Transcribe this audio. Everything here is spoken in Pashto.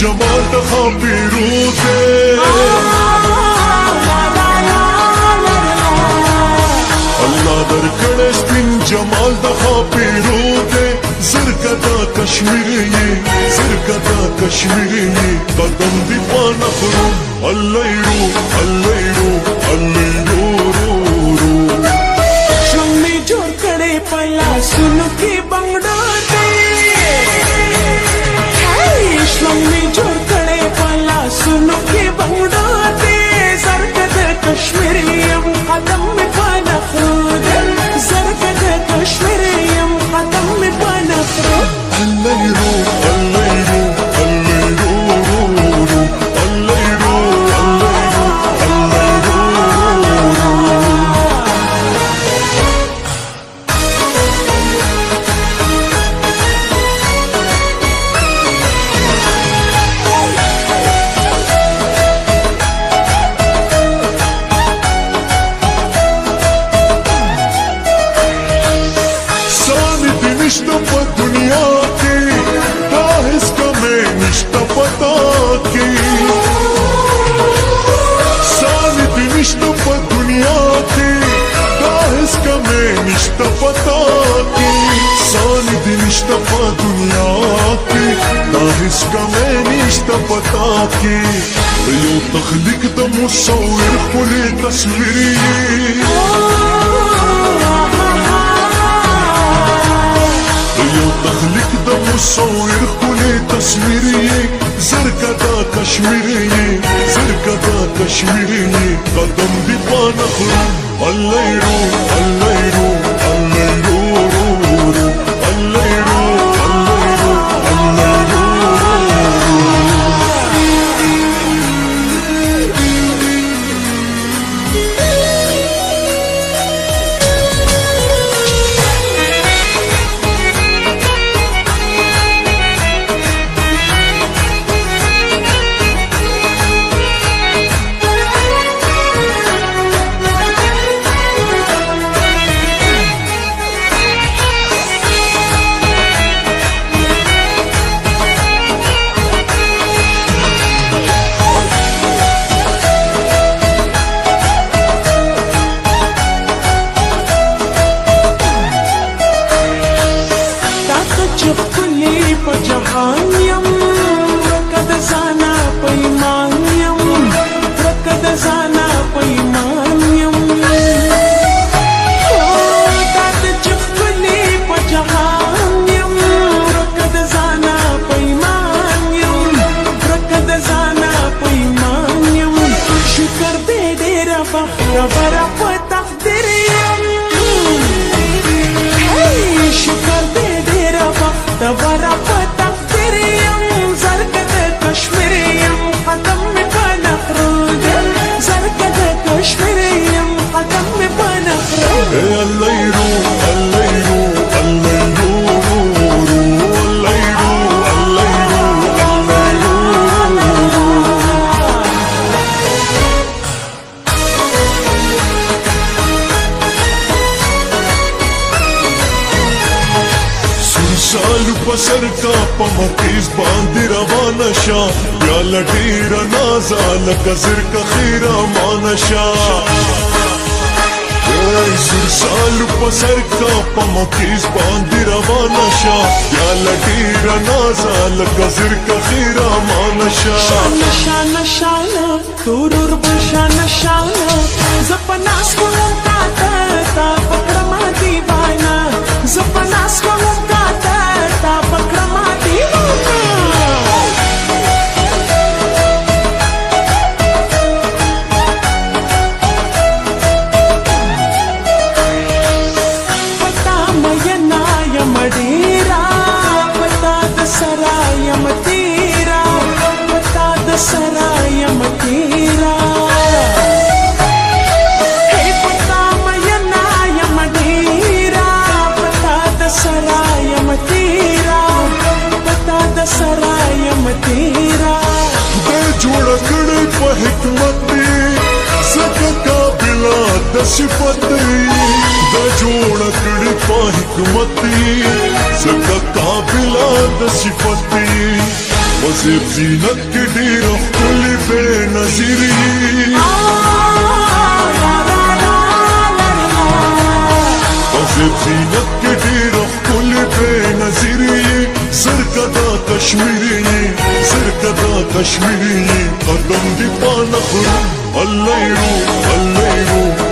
جمال د خاپیرو ته الله درکړې سپین جمال د خاپیرو ته زرکه دا کشمیر یې زرکه دا کشمیر یې قدم دی پانه خرو الله یرو الله یرو الله یرو شمې جوړ کړې پلا سونو کې بنگړو ته شمې جوړ کړې پلا سونو کې بنگړو ته زرکه د کشمیر یم قدم می پانه خرو زرکه د کشمیر یم قدم می پانه خرو الله یرو الله یرو الله یرو الله یرو الله یرو سانی دی نشتا پا دنیا کی دا حس کمی نشتا پتا کی سانی دی نشتا پا دنیا کی دا حس کمی نشتا پتا کی سانی دی نشتا پا دنیا کی دا حس کمی نشتا پتا کی یو تخلیق دا مصور خلی تصویری یو تخلیق د مصور خلی تصویر یې زرکه دا کشمیر یې زرکه دا کشمیر یې قدم دی پانه خرو الله یرو الله یرو الله یرو الله یرو الله یرو الله یرو په جهان یم ورکه د ځانه په ایمان یم ورکه د ځانه په ایمان یم دا د چې ښکلې په جهان یم ورکه د ځانه په ایمان یم ورکه د ځانه په ایمان یم شکر دې ډېره بختوره په تقدیر یم شکر دې ډېره بختوره په تقدیر یم زرکه د کشمیر یم قدم مې په نخرو زرکه د کشمیر یم قدم مې په نخرو الله یرو الله یرو الله یرو الله یرو الله یرو الله یرو سالو پسر کا پمکیز باندې روانه شا یا لډیر نازا لکه زرکه خیره مانشا سالو پسر کا پمکیز باندې روانه شا یا لډیر نازا لکه زرکه خیره مانشا شانه شانه شانه تورور بشانه شانه زپناس کوم تا تا پکړم دیوانا زپناس کوم تا تا پکړم دیوانا پتا مې نه یم ډیرا پتا د سرایم تیرا پتا د سرایم تیرا پتا مې نه یم ډیرا پتا د سرایم تیرا پتا د سرایم تیرا د جوړ کړي په حکمت دی زکه قابل د صفت دی د جوړ کړي په حکمت دی زکه قابل د صفت دی وزيب زينك كتير كل بنظيري وزيب زينك كتير كل بنظيري زرقا دا كشميري زرقا دا كشميري قدم دي بانخر الله يروح الله يروح